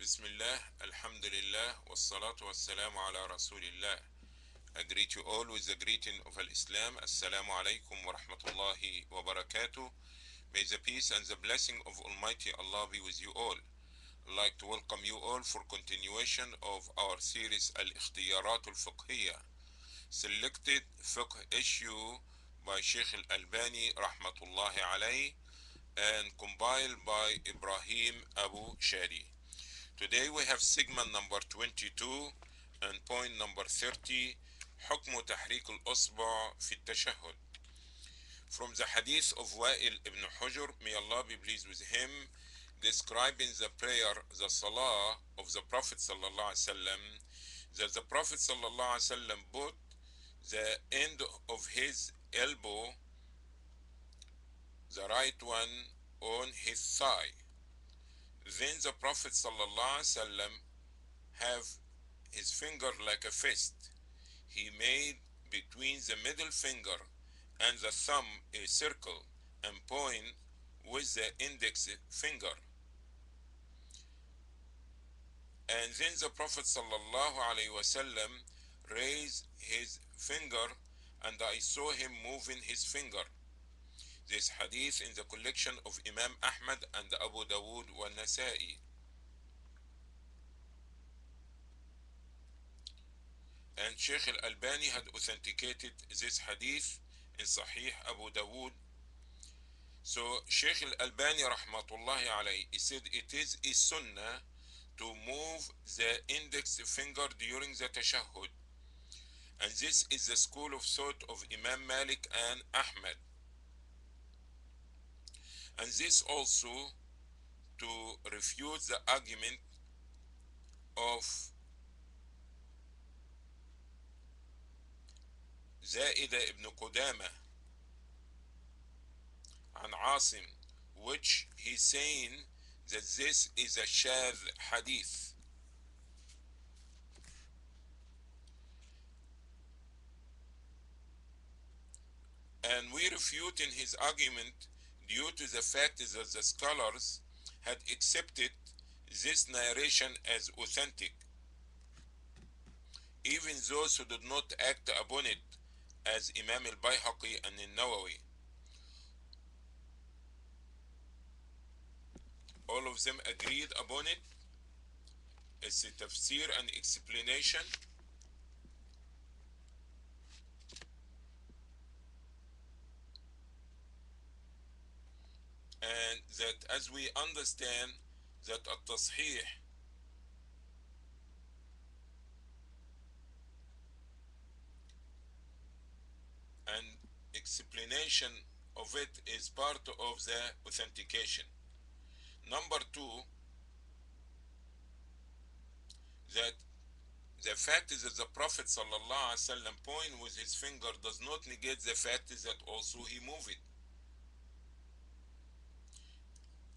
Bismillah, Alhamdulillah, wassalatu wassalamu ala Rasulillah. I greet you all with the greeting of Al-Islam. Assalamu alaikum wa rahmatullahi wa barakatuh. May the peace and the blessing of Almighty Allah be with you all. I'd like to welcome you all for continuation of our series Al-Ikhtiyarat al-Fiqhiyya, selected fiqh issue by Sheikh Al-Albaanee rahmatullahi alayh and compiled by Ibrahim Abu Shadi. Today we have segment number 22 and point number 30, حكم تحريك الأصبع في التشهد. From the hadith of Wa'il ibn Hujr, may Allah be pleased with him, describing the prayer, the salah of the Prophet sallallahu alaihi wasallam, that the Prophet sallallahu alaihi wasallam put the end of his elbow, the right one, on his thigh. Then the Prophet ﷺ have his finger like a fist. He made between the middle finger and the thumb a circle and point with the index finger. And then the Prophet ﷺ raised his finger and I saw him moving his finger. This hadith in the collection of Imam Ahmad and Abu Dawood wa Nasa'i. And Sheikh Al-Albaanee had authenticated this hadith in Sahih Abu Dawood. So Sheikh Al-Albaanee rahmatullahi alayhi, he said it is a sunnah to move the index finger during the tashahhud. And this is the school of thought of Imam Malik and Ahmad. And this also to refute the argument of Zaida ibn Qudama and Asim, which he's saying that this is a shadh hadith. And we refute in his argument due to the fact that the scholars had accepted this narration as authentic, even those who did not act upon it, as Imam al-Bayhaqi and al-Nawawi. All of them agreed upon it. It's a tafsir and explanation. And that as we understand that at-tasheeh and explanation of it is part of the authentication. Number two, that the fact is that the Prophet ﷺ point with his finger does not negate the fact is that also he moved it.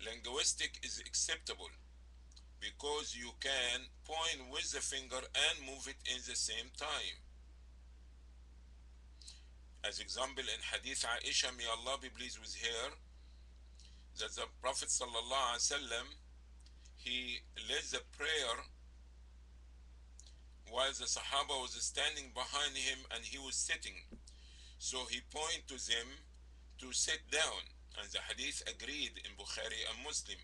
Linguistic is acceptable because you can point with the finger and move it in the same time. As example in Hadith Aisha, may Allah be pleased with her, that the Prophet ﷺ, he led the prayer while the Sahaba was standing behind him and he was sitting. So he pointed to them to sit down, and the hadith agreed in Bukhari and Muslim.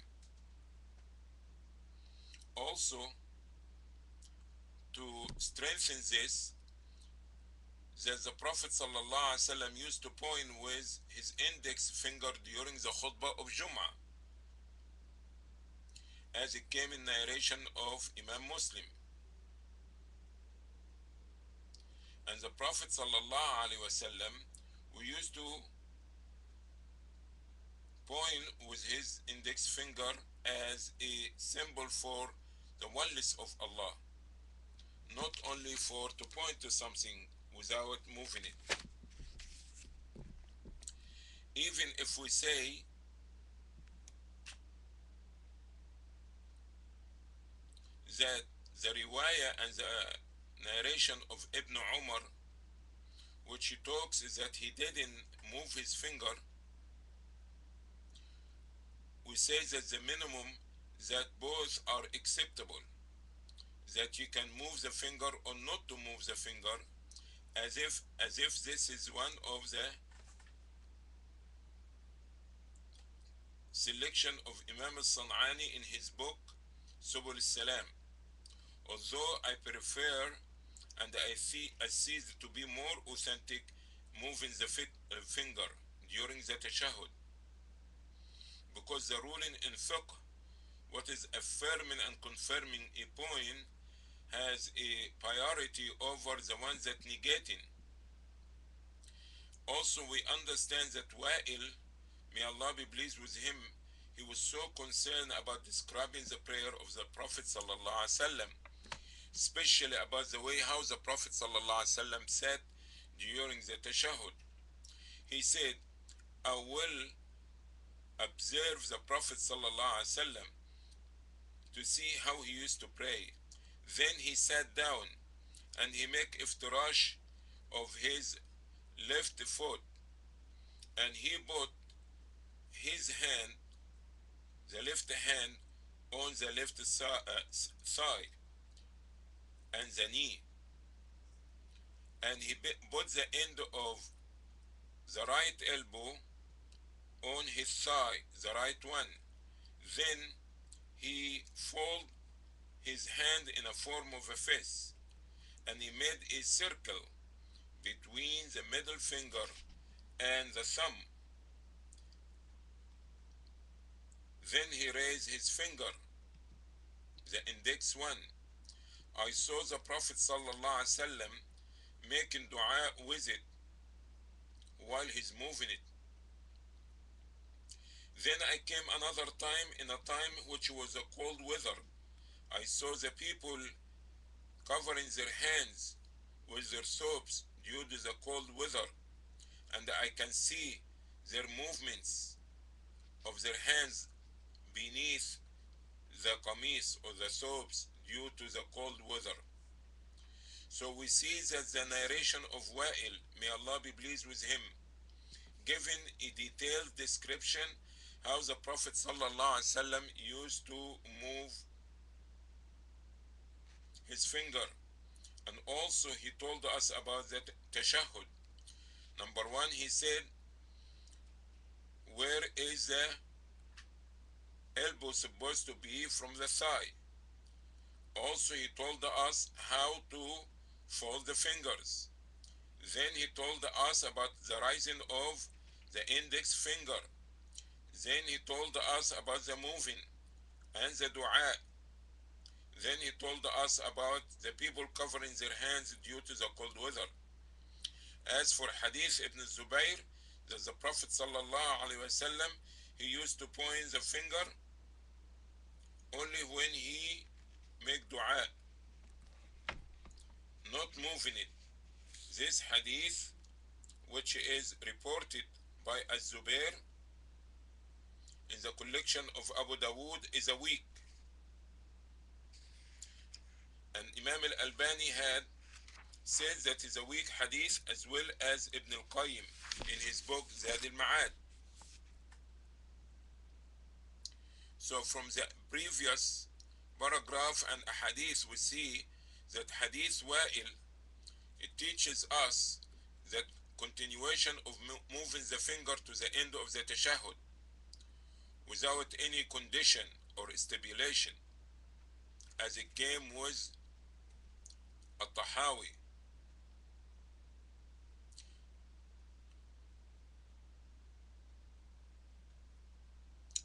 Also, to strengthen this, that the Prophet ﷺ used to point with his index finger during the khutbah of Jum'ah, as it came in narration of Imam Muslim. And the Prophet ﷺ, we used to point with his index finger as a symbol for the oneness of Allah, not only for to point to something without moving it. Even if we say that the riwayah and the narration of Ibn Umar, which he talks is that he didn't move his finger, we say that the minimum that both are acceptable, that you can move the finger or not to move the finger, as if this is one of the selection of Imam al-San'ani in his book Subul al-Salam. Although I prefer and I see it to be more authentic moving the finger during the tashahhud, because the ruling in fiqh, what is affirming and confirming a point, has a priority over the one that negating. Also, we understand that Wa'il, may Allah be pleased with him, he was so concerned about describing the prayer of the Prophet sallallahu alaihi wasallam, especially about the way how the Prophet sallallahu alaihi wasallam said during the tashahhud. He said, I will observe the Prophet sallallahu alaihi wasallam to see how he used to pray. Then he sat down and he make iftirash of his left foot, and he put his hand, the left hand, on the left thigh and the knee, and he put the end of the right elbow on his thigh, the right one. Then he fold his hand in a form of a fist, and he made a circle between the middle finger and the thumb. Then he raised his finger, the index one. I saw the Prophet sallallahu alaihi wasallam making dua with it while he's moving it. Then I came another time, in a time which was a cold weather. I saw the people covering their hands with their soaps due to the cold weather, and I can see their movements of their hands beneath the qamis or the soaps due to the cold weather. So we see that the narration of Wa'il, may Allah be pleased with him, giving a detailed description how the Prophet ﷺ used to move his finger. And also he told us about the tashahhud. Number one, he said, where is the elbow supposed to be from the thigh? Also he told us how to fold the fingers. Then he told us about the rising of the index finger. Then he told us about the moving and the dua. Then he told us about the people covering their hands due to the cold weather. As for Hadith Ibn Zubayr, that the Prophet sallallahu alaihi wasallam, he used to point the finger only when he make dua, not moving it. This hadith, which is reported by Az-Zubair in the collection of Abu Dawood, is a weak. And Imam al-Albaanee had said that is a weak hadith, as well as Ibn al-Qayyim in his book Zad al-Ma'ad. So from the previous paragraph and hadith, we see that hadith Wa'il, it teaches us that continuation of moving the finger to the end of the tashahhud without any condition or stipulation, as it came with At-Tahawi.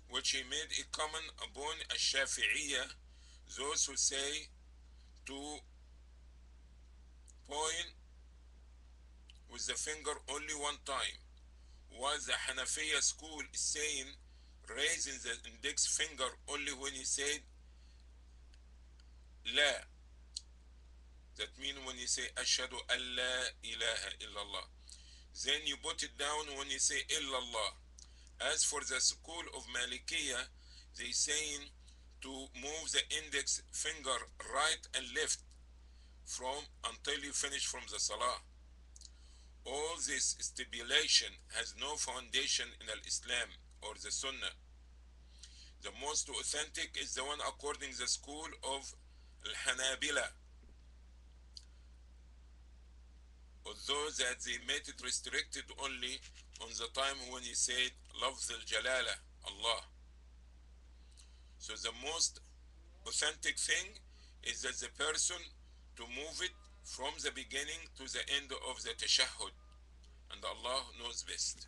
Which he made a common upon Ash-Shafi'iyya, those who say to point with the finger only one time, while the Hanafiya school is saying raising the index finger only when he said La. That means when you say Ashhadu an la ilaha illallah. Then you put it down when you say illallah. As for the school of Malikiya, they saying to move the index finger right and left from until you finish from the salah. All this stipulation has no foundation in al-Islam or the Sunnah. The most authentic is the one according the school of Al-Hanabila, although that they made it restricted only on the time when he said Lafz al-Jalala, Allah. So the most authentic thing is that the person to move it from the beginning to the end of the tashahhud, and Allah knows best.